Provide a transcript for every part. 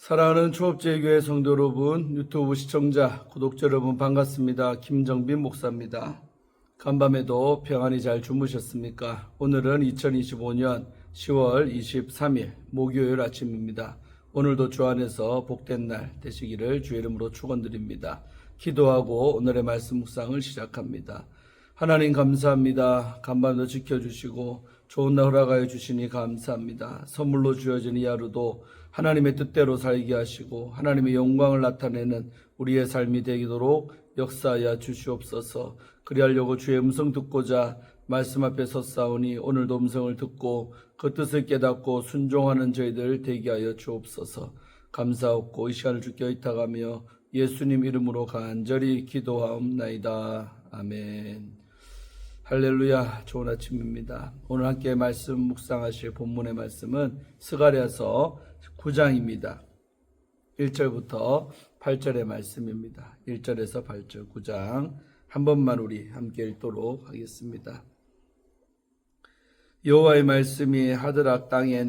사랑하는 초업제교회 성도 여러분, 유튜브 시청자, 구독자 여러분 반갑습니다. 김정빈 목사입니다. 간밤에도 평안히 잘 주무셨습니까? 오늘은 2025년 10월 23일 목요일 아침입니다. 오늘도 주 안에서 복된 날 되시기를 주의 이름으로 축원드립니다. 기도하고 오늘의 말씀 묵상을 시작합니다. 하나님 감사합니다. 간밤도 지켜주시고 좋은 날 허락하여 주시니 감사합니다. 선물로 주어진 이 하루도 하나님의 뜻대로 살게 하시고 하나님의 영광을 나타내는 우리의 삶이 되도록 역사하여 주시옵소서. 그리하려고 주의 음성 듣고자 말씀 앞에 섰사오니 오늘도 음성을 듣고 그 뜻을 깨닫고 순종하는 저희들 되게 하여 주옵소서. 감사하고 이 시간을 주께 의탁하며 예수님 이름으로 간절히 기도하옵나이다. 아멘. 할렐루야. 좋은 아침입니다. 오늘 함께 말씀 묵상하실 본문의 말씀은 스가랴서 9장입니다. 1절부터 8절의 말씀입니다. 1절에서 8절 9장 한 번만 우리 함께 읽도록 하겠습니다. 여호와의 말씀이 하드락 땅에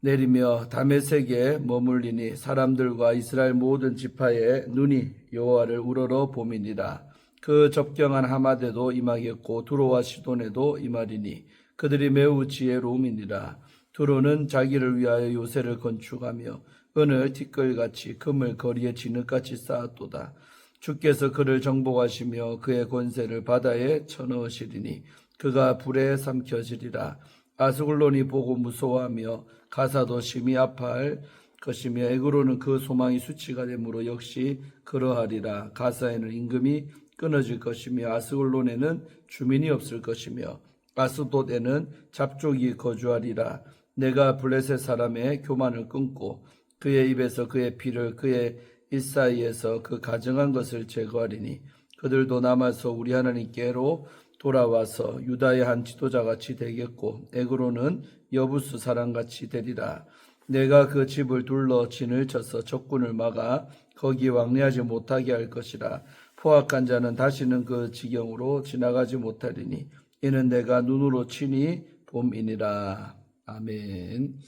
내리며 다메섹에 머물리니 사람들과 이스라엘 모든 지파의 눈이 여호와를 우러러 봄이니라. 그 접경한 하마데도 임하겠고 두로와 시돈에도 임하리니 그들이 매우 지혜로움이니라. 두로는 자기를 위하여 요새를 건축하며 은을 티끌같이 금을 거리에 진흙같이 쌓았도다. 주께서 그를 정복하시며 그의 권세를 바다에 쳐넣으시리니 그가 불에 삼켜지리라. 아스글론이 보고 무서워하며 가사도 심히 아파할 것이며 에그로는 그 소망이 수치가 되므로 역시 그러하리라. 가사에는 임금이 끊어질 것이며 아스글론에는 주민이 없을 것이며 아스돗에는 잡족이 거주하리라. 내가 블레셋 사람의 교만을 끊고 그의 입에서 그의 피를 그의 입 사이에서 그 가증한 것을 제거하리니 그들도 남아서 우리 하나님께로 돌아와서 유다의 한 지도자같이 되겠고 에그로는 여부스 사람같이 되리라. 내가 그 집을 둘러 진을 쳐서 적군을 막아 거기 왕래하지 못하게 할 것이라. 포악한 자는 다시는 그 지경으로 지나가지 못하리니 이는 내가 눈으로 치니 봄이니라. 아멘.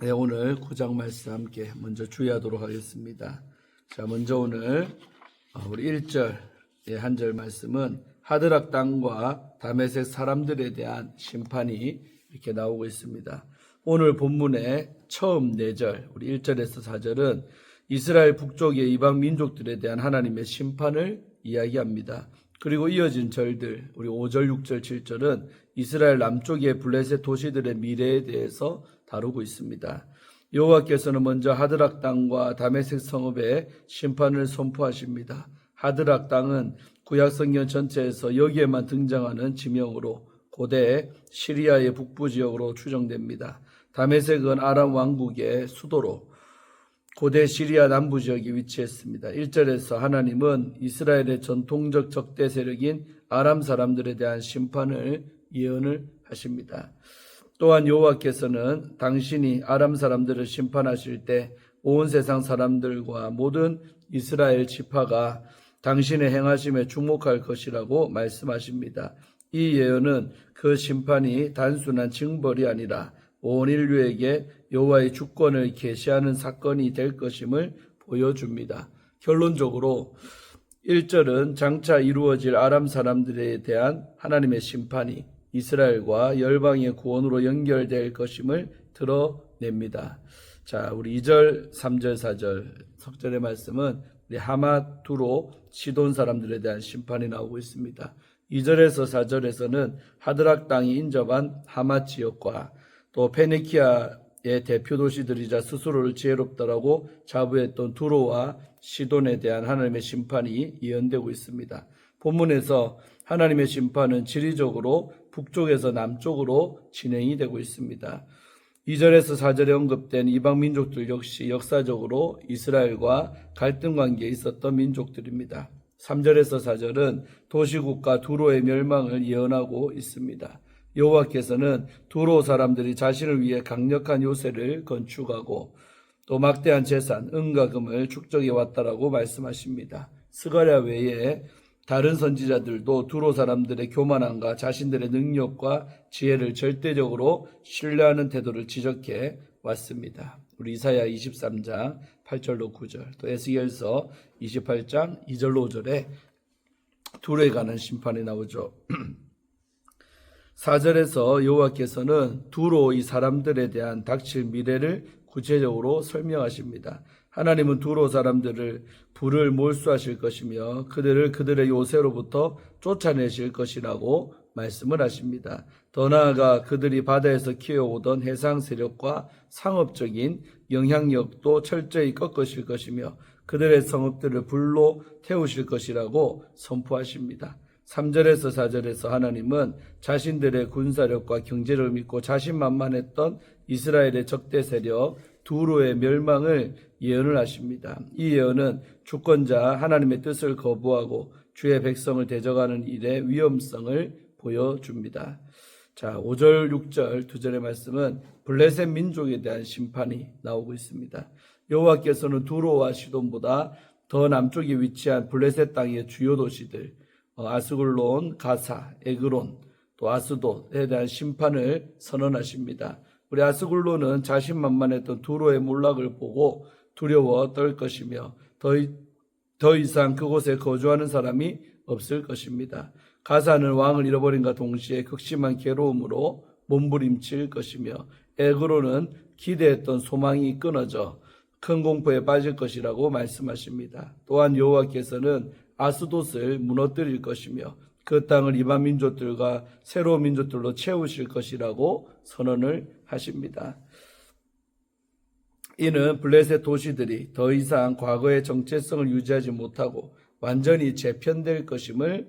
네, 오늘 9장 말씀 함께 먼저 주의하도록 하겠습니다. 자, 먼저 오늘 우리 1절 한 절 말씀은 하드락 땅과 다메섹 사람들에 대한 심판이 이렇게 나오고 있습니다. 오늘 본문의 처음 4절, 우리 1절에서 4절은 이스라엘 북쪽의 이방 민족들에 대한 하나님의 심판을 이야기합니다. 그리고 이어진 절들, 우리 5절, 6절, 7절은 이스라엘 남쪽의 블레셋 도시들의 미래에 대해서 다루고 있습니다. 여호와께서는 먼저 하드락 땅과 다메섹 성읍의 심판을 선포하십니다. 하드락 땅은 구약성경 전체에서 여기에만 등장하는 지명으로 고대 시리아의 북부 지역으로 추정됩니다. 다메섹은 아람 왕국의 수도로 고대 시리아 남부 지역에 위치했습니다. 1절에서 하나님은 이스라엘의 전통적 적대 세력인 아람 사람들에 대한 심판을 예언을 하십니다. 또한 여호와께서는 당신이 아람 사람들을 심판하실 때 온 세상 사람들과 모든 이스라엘 지파가 당신의 행하심에 주목할 것이라고 말씀하십니다. 이 예언은 그 심판이 단순한 징벌이 아니라 온 인류에게 여호와의 주권을 계시하는 사건이 될 것임을 보여줍니다. 결론적으로 1절은 장차 이루어질 아람 사람들에 대한 하나님의 심판이 이스라엘과 열방의 구원으로 연결될 것임을 드러냅니다. 자, 우리 2절, 3절, 4절 석절의 말씀은 하맛, 두로, 시돈 사람들에 대한 심판이 나오고 있습니다. 2절에서 4절에서는 하드락 땅이 인접한 하맛 지역과 또 페니키아의 대표 도시들이자 스스로를 지혜롭다라고 자부했던 두로와 시돈에 대한 하나님의 심판이 예언되고 있습니다. 본문에서 하나님의 심판은 지리적으로 북쪽에서 남쪽으로 진행이 되고 있습니다. 2절에서 4절에 언급된 이방 민족들 역시 역사적으로 이스라엘과 갈등 관계에 있었던 민족들입니다. 3절에서 4절은 도시국가 두로의 멸망을 예언하고 있습니다. 여호와께서는 두로 사람들이 자신을 위해 강력한 요새를 건축하고 또 막대한 재산, 은과 금을 축적해 왔다라고 말씀하십니다. 스가랴 외에 다른 선지자들도 두로 사람들의 교만함과 자신들의 능력과 지혜를 절대적으로 신뢰하는 태도를 지적해 왔습니다. 우리 이사야 23장 8절로 9절, 또 에스겔서 28장 2절로 5절에 둘에 관한 심판이 나오죠. 4절에서 여호와께서는 두로 이 사람들에 대한 닥칠 미래를 구체적으로 설명하십니다. 하나님은 두로 사람들을 불을 몰수하실 것이며 그들을 그들의 요새로부터 쫓아내실 것이라고 말씀을 하십니다. 더 나아가 그들이 바다에서 키워오던 해상 세력과 상업적인 영향력도 철저히 꺾으실 것이며 그들의 성읍들을 불로 태우실 것이라고 선포하십니다. 3절에서 4절에서 하나님은 자신들의 군사력과 경제를 믿고 자신만만했던 이스라엘의 적대 세력 두로의 멸망을 예언을 하십니다. 이 예언은 주권자 하나님의 뜻을 거부하고 주의 백성을 대적하는 일의 위험성을 보여줍니다. 자, 5절, 6절 두 절의 말씀은 블레셋 민족에 대한 심판이 나오고 있습니다. 여호와께서는 두로와 시돈보다 더 남쪽에 위치한 블레셋 땅의 주요 도시들 아스글론, 가사, 에그론, 또 아스돗에 대한 심판을 선언하십니다. 우리 아스글론은 자신만만했던 두로의 몰락을 보고 두려워 떨 것이며 더 이상 그곳에 거주하는 사람이 없을 것입니다. 가사는 왕을 잃어버림과 동시에 극심한 괴로움으로 몸부림칠 것이며 에그론은 기대했던 소망이 끊어져 큰 공포에 빠질 것이라고 말씀하십니다. 또한 여호와께서는 아스돗을 무너뜨릴 것이며 그 땅을 이방 민족들과 새로운 민족들로 채우실 것이라고 선언을 하십니다. 이는 블레셋 도시들이 더 이상 과거의 정체성을 유지하지 못하고 완전히 재편될 것임을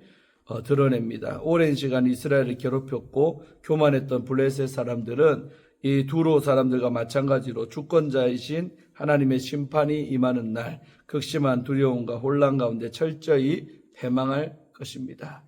드러냅니다. 오랜 시간 이스라엘을 괴롭혔고 교만했던 블레셋 사람들은 이 두로 사람들과 마찬가지로 주권자이신 하나님의 심판이 임하는 날 극심한 두려움과 혼란 가운데 철저히 패망할 것입니다.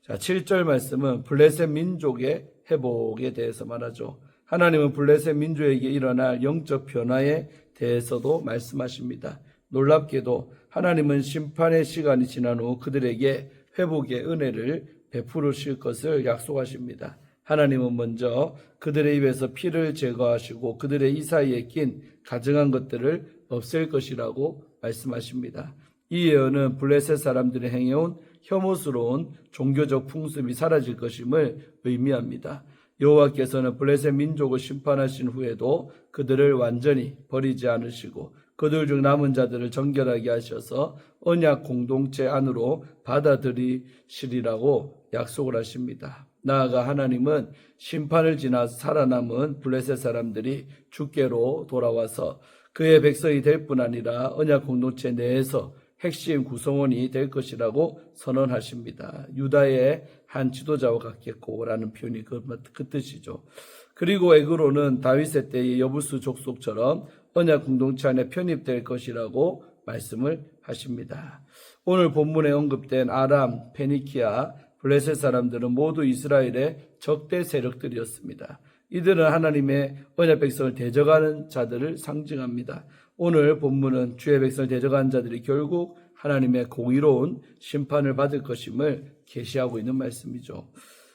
자, 7절 말씀은 블레셋 민족의 회복에 대해서 말하죠. 하나님은 블레셋 민족에게 일어날 영적 변화에 대해서도 말씀하십니다. 놀랍게도 하나님은 심판의 시간이 지난 후 그들에게 회복의 은혜를 베푸실 것을 약속하십니다. 하나님은 먼저 그들의 입에서 피를 제거하시고 그들의 이 사이에 낀 가증한 것들을 없앨 것이라고 말씀하십니다. 이 예언은 블레셋 사람들이 행해온 혐오스러운 종교적 풍습이 사라질 것임을 의미합니다. 여호와께서는 블레셋 민족을 심판하신 후에도 그들을 완전히 버리지 않으시고 그들 중 남은 자들을 정결하게 하셔서 언약 공동체 안으로 받아들이시리라고 약속을 하십니다. 나아가 하나님은 심판을 지나 살아남은 블레셋 사람들이 주께로 돌아와서 그의 백성이 될 뿐 아니라 언약 공동체 내에서 핵심 구성원이 될 것이라고 선언하십니다. 유다의 한 지도자와 같겠고라는 표현이 그 뜻이죠. 그리고 에그로는 다윗의 때의 여부수 족속처럼 언약 공동체 안에 편입될 것이라고 말씀을 하십니다. 오늘 본문에 언급된 아람, 페니키아, 블레셋 사람들은 모두 이스라엘의 적대 세력들이었습니다. 이들은 하나님의 언약 백성을 대적하는 자들을 상징합니다. 오늘 본문은 주의 백성을 대적하는 자들이 결국 하나님의 공의로운 심판을 받을 것임을 계시하고 있는 말씀이죠.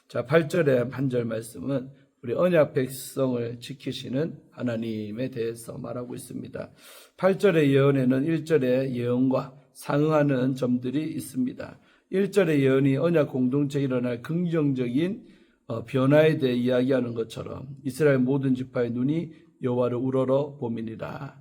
자, 8절의 한 절 말씀은 우리 언약 백성을 지키시는 하나님에 대해서 말하고 있습니다. 8절의 예언에는 1절의 예언과 상응하는 점들이 있습니다. 1절의 예언이 언약 공동체에 일어날 긍정적인 변화에 대해 이야기하는 것처럼 이스라엘 모든 지파의 눈이 여호와를 우러러 봄이니라.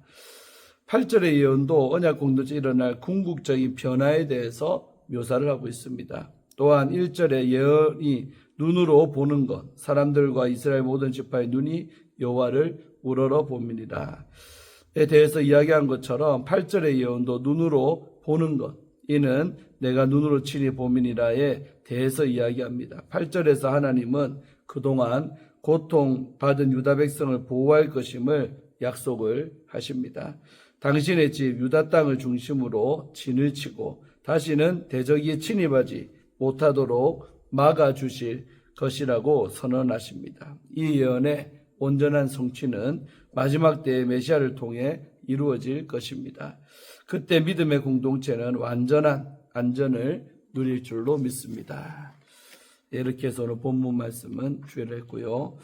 8절의 예언도 언약 공동체에 일어날 궁극적인 변화에 대해서 묘사를 하고 있습니다. 또한 1절의 예언이 눈으로 보는 것, 사람들과 이스라엘 모든 지파의 눈이 여호와를 우러러 봄이니라 에 대해서 이야기한 것처럼 8절의 예언도 눈으로 보는 것, 이는 내가 눈으로 친히 봄이니라에 대해서 이야기합니다. 8절에서 하나님은 그동안 고통받은 유다 백성을 보호할 것임을 약속을 하십니다. 당신의 집 유다 땅을 중심으로 진을 치고 다시는 대적이 침입하지 못하도록 막아주실 것이라고 선언하십니다. 이 예언의 온전한 성취는 마지막 때의 메시아를 통해 이루어질 것입니다. 그때 믿음의 공동체는 완전한 안전을 누릴 줄로 믿습니다. 이렇게 해서 오늘 본문 말씀은 주의를 했고요.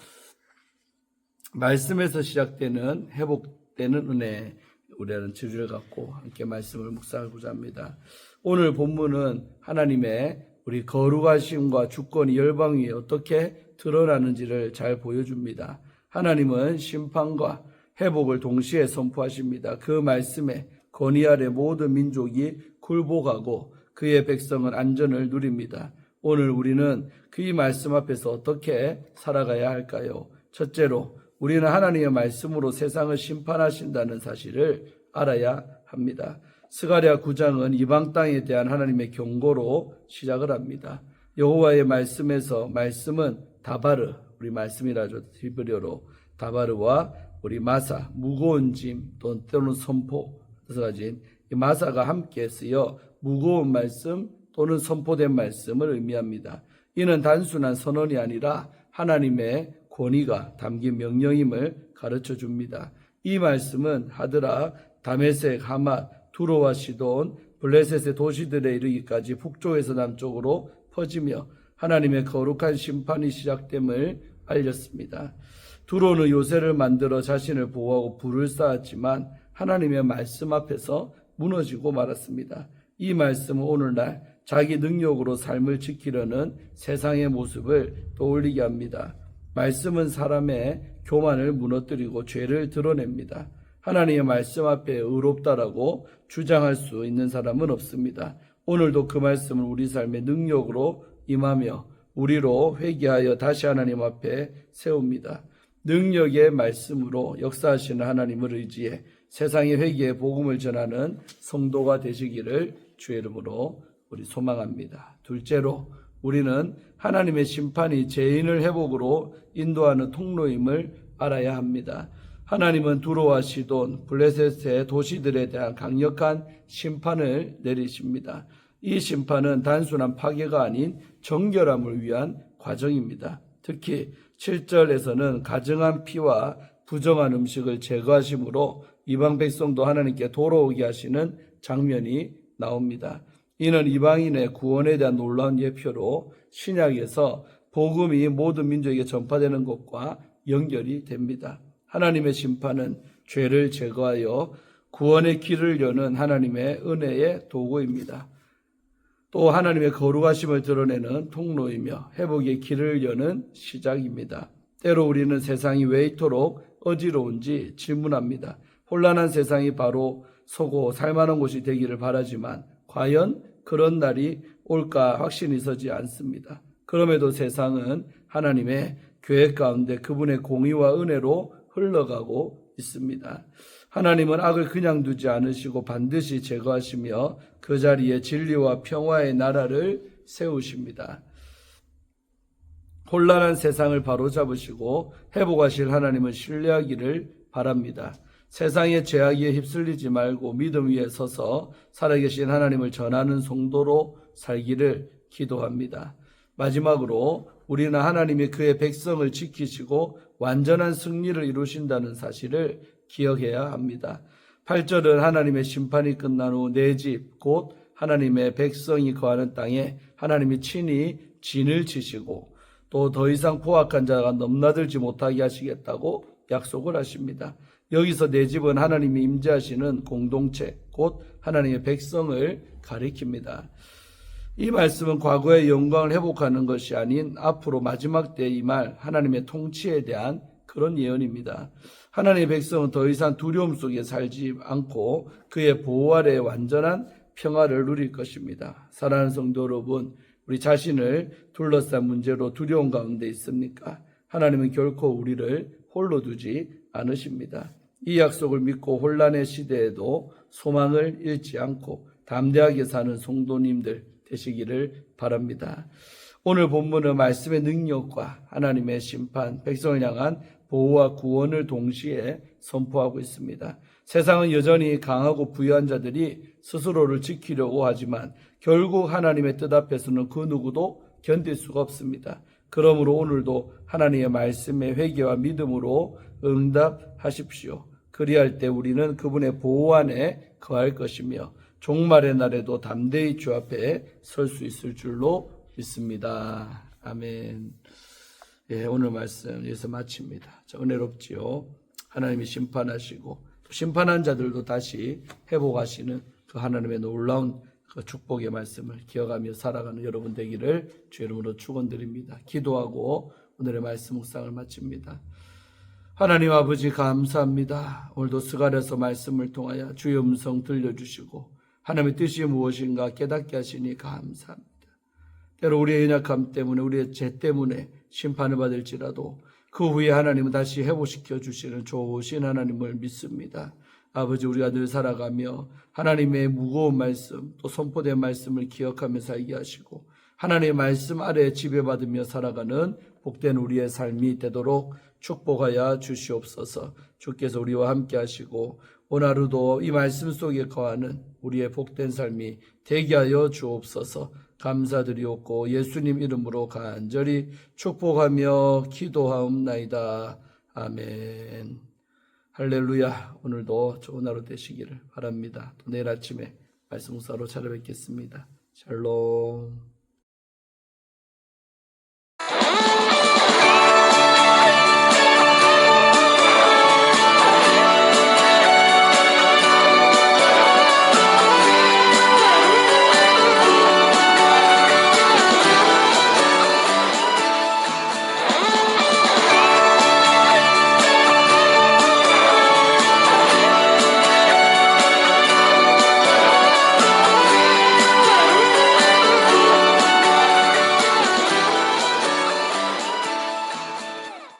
말씀에서 시작되는 회복 시작되는 은혜, 우리는 주를 갖고 함께 말씀을 묵상하고자 합니다. 오늘 본문은 하나님의 우리 거룩하심과 주권이 열방 위에 어떻게 드러나는지를 잘 보여줍니다. 하나님은 심판과 회복을 동시에 선포하십니다. 그 말씀에 건의 아래 모든 민족이 굴복하고 그의 백성은 안전을 누립니다. 오늘 우리는 그 말씀 앞에서 어떻게 살아가야 할까요? 첫째로 우리는 하나님의 말씀으로 세상을 심판하신다는 사실을 알아야 합니다. 스가랴 9장은 이방 땅에 대한 하나님의 경고로 시작을 합니다. 여호와의 말씀에서 말씀은 다바르, 우리 말씀이라죠. 히브리어로 다바르와 우리 마사, 무거운 짐 또는 선포, 그래서 가진 이 마사가 함께 쓰여 무거운 말씀 또는 선포된 말씀을 의미합니다. 이는 단순한 선언이 아니라 하나님의 권위가 담긴 명령임을 가르쳐 줍니다. 이 말씀은 하드락, 다메섹, 하맛, 두로와 시돈, 블레셋의 도시들에 이르기까지 북쪽에서 남쪽으로 퍼지며 하나님의 거룩한 심판이 시작됨을 알렸습니다. 두로는 요새를 만들어 자신을 보호하고 불을 쌓았지만 하나님의 말씀 앞에서 무너지고 말았습니다. 이 말씀은 오늘날 자기 능력으로 삶을 지키려는 세상의 모습을 떠올리게 합니다. 말씀은 사람의 교만을 무너뜨리고 죄를 드러냅니다. 하나님의 말씀 앞에 의롭다라고 주장할 수 있는 사람은 없습니다. 오늘도 그 말씀을 우리 삶의 능력으로 임하며 우리로 회개하여 다시 하나님 앞에 세웁니다. 능력의 말씀으로 역사하시는 하나님을 의지해 세상의 회개의 복음을 전하는 성도가 되시기를 주의 이름으로 우리 소망합니다. 둘째로 우리는 하나님의 심판이 죄인을 회복으로 인도하는 통로임을 알아야 합니다. 하나님은 두로와 시돈, 블레셋의 도시들에 대한 강력한 심판을 내리십니다. 이 심판은 단순한 파괴가 아닌 정결함을 위한 과정입니다. 특히 7절에서는 가증한 피와 부정한 음식을 제거하심으로 이방 백성도 하나님께 돌아오게 하시는 장면이 나옵니다. 이는 이방인의 구원에 대한 놀라운 예표로 신약에서 복음이 모든 민족에게 전파되는 것과 연결이 됩니다. 하나님의 심판은 죄를 제거하여 구원의 길을 여는 하나님의 은혜의 도구입니다. 또 하나님의 거룩하심을 드러내는 통로이며 회복의 길을 여는 시작입니다. 때로 우리는 세상이 왜 이토록 어지러운지 질문합니다. 혼란한 세상이 바로 서고 살만한 곳이 되기를 바라지만 과연 그런 날이 올까 확신이 서지 않습니다. 그럼에도 세상은 하나님의 계획 가운데 그분의 공의와 은혜로 흘러가고 있습니다. 하나님은 악을 그냥 두지 않으시고 반드시 제거하시며 그 자리에 진리와 평화의 나라를 세우십니다. 혼란한 세상을 바로잡으시고 회복하실 하나님을 신뢰하기를 바랍니다. 세상의 죄악에 휩쓸리지 말고 믿음 위에 서서 살아계신 하나님을 전하는 성도로 살기를 기도합니다. 마지막으로 우리는 하나님이 그의 백성을 지키시고 완전한 승리를 이루신다는 사실을 기억해야 합니다. 8절은 하나님의 심판이 끝난 후 내 집, 곧 하나님의 백성이 거하는 땅에 하나님이 친히 진을 치시고 또 더 이상 포악한 자가 넘나들지 못하게 하시겠다고 약속을 하십니다. 여기서 내 집은 하나님이 임재하시는 공동체, 곧 하나님의 백성을 가리킵니다. 이 말씀은 과거의 영광을 회복하는 것이 아닌 앞으로 마지막 때에 임할 하나님의 통치에 대한 그런 예언입니다. 하나님의 백성은 더 이상 두려움 속에 살지 않고 그의 보호 아래 완전한 평화를 누릴 것입니다. 사랑하는 성도 여러분, 우리 자신을 둘러싼 문제로 두려움 가운데 있습니까? 하나님은 결코 우리를 홀로 두지 않으십니다. 이 약속을 믿고 혼란의 시대에도 소망을 잃지 않고 담대하게 사는 성도님들 되시기를 바랍니다. 오늘 본문은 말씀의 능력과 하나님의 심판, 백성을 향한 보호와 구원을 동시에 선포하고 있습니다. 세상은 여전히 강하고 부유한 자들이 스스로를 지키려고 하지만 결국 하나님의 뜻 앞에서는 그 누구도 견딜 수가 없습니다. 그러므로 오늘도 하나님의 말씀에 회개와 믿음으로 응답하십시오. 그리할 때 우리는 그분의 보호 안에 거할 것이며 종말의 날에도 담대히 주 앞에 설 수 있을 줄로 믿습니다. 아멘. 예, 오늘 말씀 여기서 마칩니다. 자, 은혜롭지요. 하나님이 심판하시고 심판한 자들도 다시 회복하시는 그 하나님의 놀라운 그 축복의 말씀을 기억하며 살아가는 여러분 되기를 주 이름으로 축원드립니다. 기도하고 오늘의 말씀 묵상을 마칩니다. 하나님 아버지 감사합니다. 오늘도 스가랴서 말씀을 통하여 주의 음성 들려주시고 하나님의 뜻이 무엇인가 깨닫게 하시니 감사합니다. 때로 우리의 연약함 때문에 우리의 죄 때문에 심판을 받을지라도 그 후에 하나님은 다시 회복시켜 주시는 좋으신 하나님을 믿습니다. 아버지 우리가 늘 살아가며 하나님의 무거운 말씀 또 선포된 말씀을 기억하며 살게 하시고 하나님의 말씀 아래에 지배받으며 살아가는 복된 우리의 삶이 되도록 축복하여 주시옵소서. 주께서 우리와 함께 하시고 오늘 하루도 이 말씀 속에 거하는 우리의 복된 삶이 되게 하여 주옵소서. 감사드리옵고 예수님 이름으로 간절히 축복하며 기도하옵나이다. 아멘. 할렐루야. 오늘도 좋은 하루 되시기를 바랍니다. 또 내일 아침에 말씀 묵상으로 찾아뵙겠습니다. 샬롬.